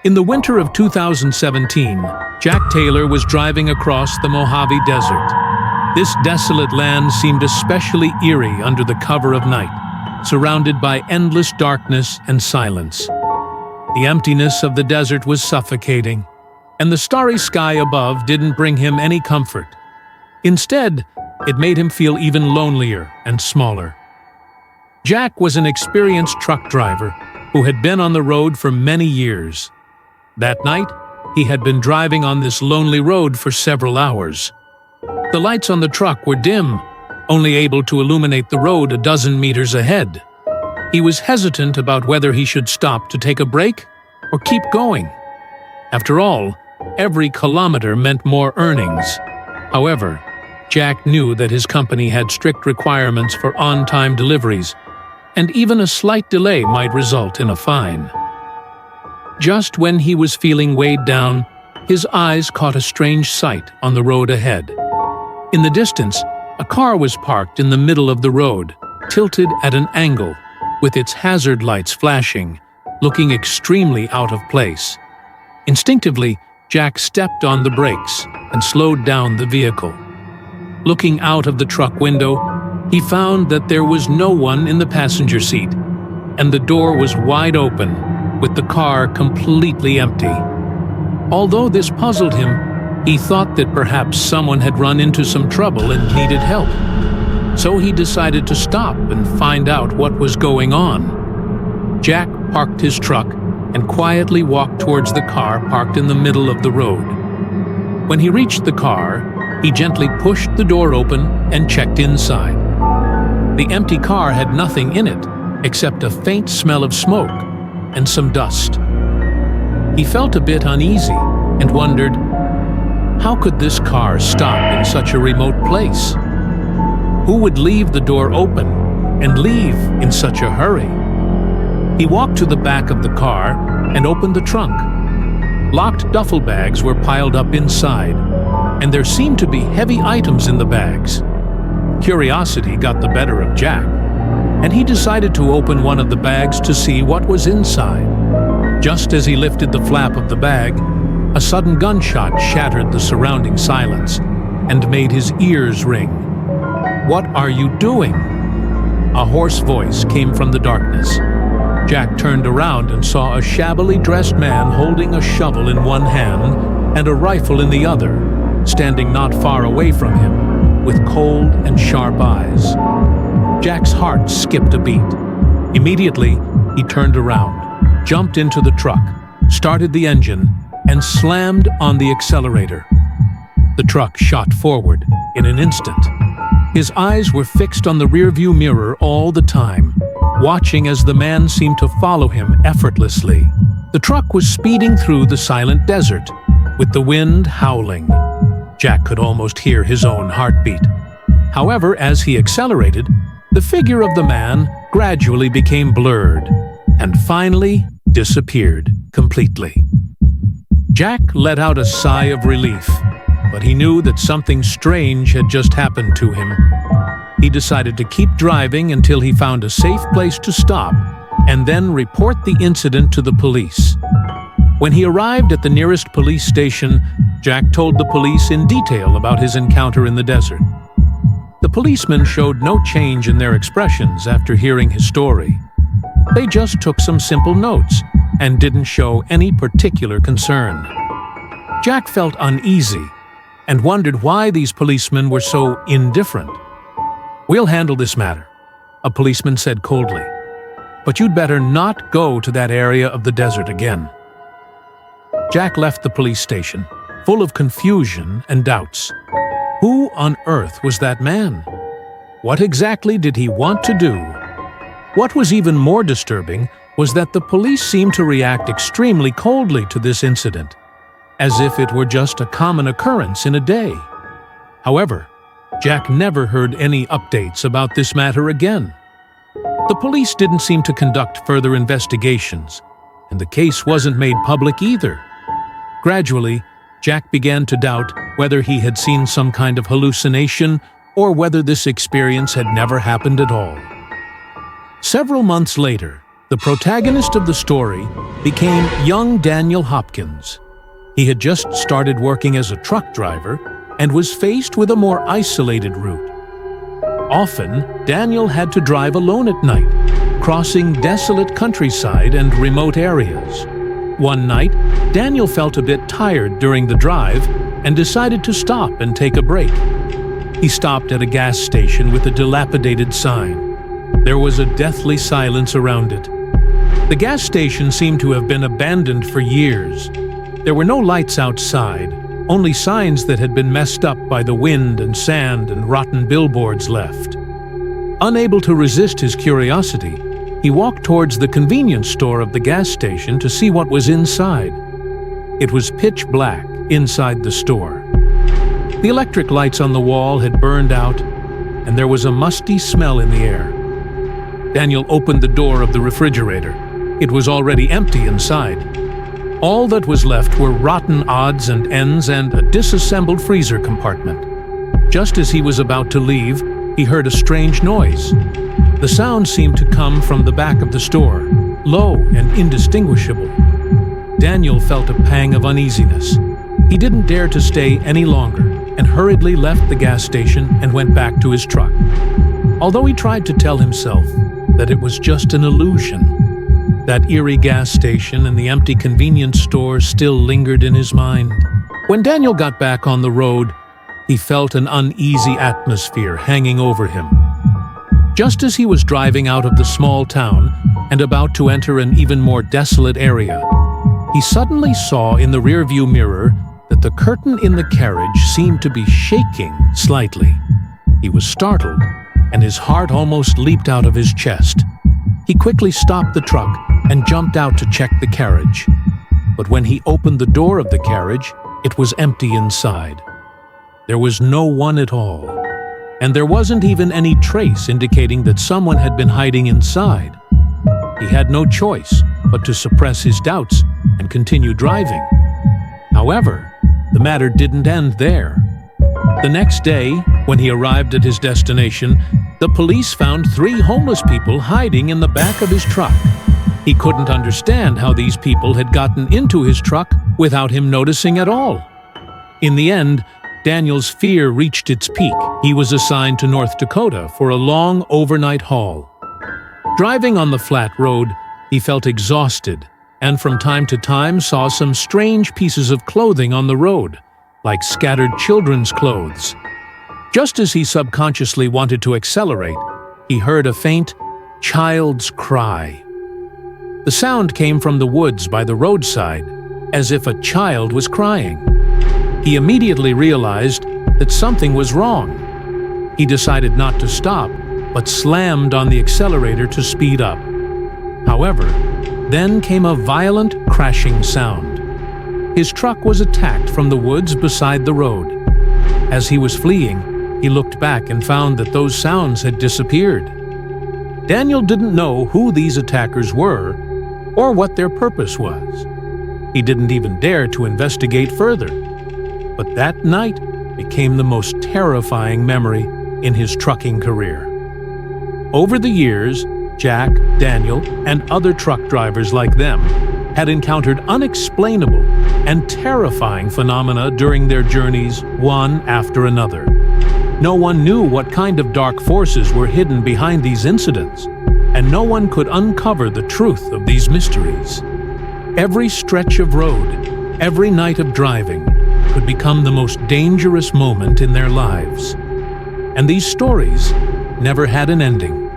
In the winter of 2017, Jack Taylor was driving across the Mojave Desert. This desolate land seemed especially eerie under the cover of night, surrounded by endless darkness and silence. The emptiness of the desert was suffocating, and the starry sky above didn't bring him any comfort. Instead, it made him feel even lonelier and smaller. Jack was an experienced truck driver who had been on the road for many years. That night, he had been driving on this lonely road for several hours. The lights on the truck were dim, only able to illuminate the road a dozen meters ahead. He was hesitant about whether he should stop to take a break or keep going. After all, every kilometer meant more earnings. However, Jack knew that his company had strict requirements for on-time deliveries, and even a slight delay might result in a fine. Just when he was feeling weighed down, his eyes caught a strange sight on the road ahead. In the distance, a car was parked in the middle of the road, tilted at an angle, with its hazard lights flashing, looking extremely out of place. Instinctively, Jack stepped on the brakes and slowed down the vehicle. Looking out of the truck window, he found that there was no one in the passenger seat, and the door was wide open, with the car completely empty. Although this puzzled him, he thought that perhaps someone had run into some trouble and needed help. So he decided to stop and find out what was going on. Jack parked his truck and quietly walked towards the car parked in the middle of the road. When he reached the car, he gently pushed the door open and checked inside. The empty car had nothing in it except a faint smell of smoke and some dust. He felt a bit uneasy and wondered, how could this car stop in such a remote place? Who would leave the door open and leave in such a hurry? He walked to the back of the car and opened the trunk. Locked duffel bags were piled up inside, and there seemed to be heavy items in the bags. Curiosity got the better of Jack, and he decided to open one of the bags to see what was inside. Just as he lifted the flap of the bag, a sudden gunshot shattered the surrounding silence and made his ears ring. "What are you doing?" A hoarse voice came from the darkness. Jack turned around and saw a shabbily dressed man holding a shovel in one hand and a rifle in the other, standing not far away from him, with cold and sharp eyes. Jack's heart skipped a beat. Immediately, he turned around, jumped into the truck, started the engine, and slammed on the accelerator. The truck shot forward in an instant. His eyes were fixed on the rearview mirror all the time, watching as the man seemed to follow him effortlessly. The truck was speeding through the silent desert, with the wind howling. Jack could almost hear his own heartbeat. However, as he accelerated, the figure of the man gradually became blurred, and finally disappeared completely. Jack let out a sigh of relief, but he knew that something strange had just happened to him. He decided to keep driving until he found a safe place to stop and then report the incident to the police. When he arrived at the nearest police station, Jack told the police in detail about his encounter in the desert. The policemen showed no change in their expressions after hearing his story. They just took some simple notes and didn't show any particular concern. Jack felt uneasy and wondered why these policemen were so indifferent. "We'll handle this matter," a policeman said coldly. "But you'd better not go to that area of the desert again." Jack left the police station, full of confusion and doubts. Who on earth was that man? What exactly did he want to do? What was even more disturbing was that the police seemed to react extremely coldly to this incident, as if it were just a common occurrence in a day. However, Jack never heard any updates about this matter again. The police didn't seem to conduct further investigations, and the case wasn't made public either. Gradually, Jack began to doubt whether he had seen some kind of hallucination or whether this experience had never happened at all. Several months later, The protagonist of the story became young Daniel Hopkins. He had just started working as a truck driver and was faced with a more isolated route. Often, Daniel had to drive alone at night, crossing desolate countryside and remote areas. One night, Daniel felt a bit tired during the drive and decided to stop and take a break. He stopped at a gas station with a dilapidated sign. There was a deathly silence around it. The gas station seemed to have been abandoned for years. There were no lights outside, only signs that had been messed up by the wind and sand and rotten billboards left. Unable to resist his curiosity, he walked towards the convenience store of the gas station to see what was inside. It was pitch black inside the store. The electric lights on the wall had burned out, and there was a musty smell in the air. Daniel opened the door of the refrigerator. It was already empty inside. All that was left were rotten odds and ends and a disassembled freezer compartment. Just as he was about to leave, he heard a strange noise. The sound seemed to come from the back of the store, low and indistinguishable. Daniel felt a pang of uneasiness. He didn't dare to stay any longer and hurriedly left the gas station and went back to his truck. Although he tried to tell himself that it was just an illusion, that eerie gas station and the empty convenience store still lingered in his mind. When Daniel got back on the road, he felt an uneasy atmosphere hanging over him. Just as he was driving out of the small town and about to enter an even more desolate area, he suddenly saw in the rearview mirror that the curtain in the carriage seemed to be shaking slightly. He was startled, and his heart almost leaped out of his chest. He quickly stopped the truck and jumped out to check the carriage. But when he opened the door of the carriage, it was empty inside. There was no one at all, and there wasn't even any trace indicating that someone had been hiding inside. He had no choice but to suppress his doubts and continue driving. However, the matter didn't end there. The next day, when he arrived at his destination, the police found 3 homeless people hiding in the back of his truck. He couldn't understand how these people had gotten into his truck without him noticing at all. In the end, Daniel's fear reached its peak. He was assigned to North Dakota for a long overnight haul. Driving on the flat road, he felt exhausted and from time to time saw some strange pieces of clothing on the road, like scattered children's clothes. Just as he subconsciously wanted to accelerate, he heard a faint child's cry. The sound came from the woods by the roadside, as if a child was crying. He immediately realized that something was wrong. He decided not to stop, but slammed on the accelerator to speed up. However, then came a violent crashing sound. His truck was attacked from the woods beside the road. As he was fleeing, he looked back and found that those sounds had disappeared. Daniel didn't know who these attackers were or what their purpose was. He didn't even dare to investigate further. But that night became the most terrifying memory in his trucking career. Over the years, Jack, Daniel, and other truck drivers like them had encountered unexplainable and terrifying phenomena during their journeys, one after another. No one knew what kind of dark forces were hidden behind these incidents, and no one could uncover the truth of these mysteries. Every stretch of road, every night of driving, could become the most dangerous moment in their lives. And these stories never had an ending.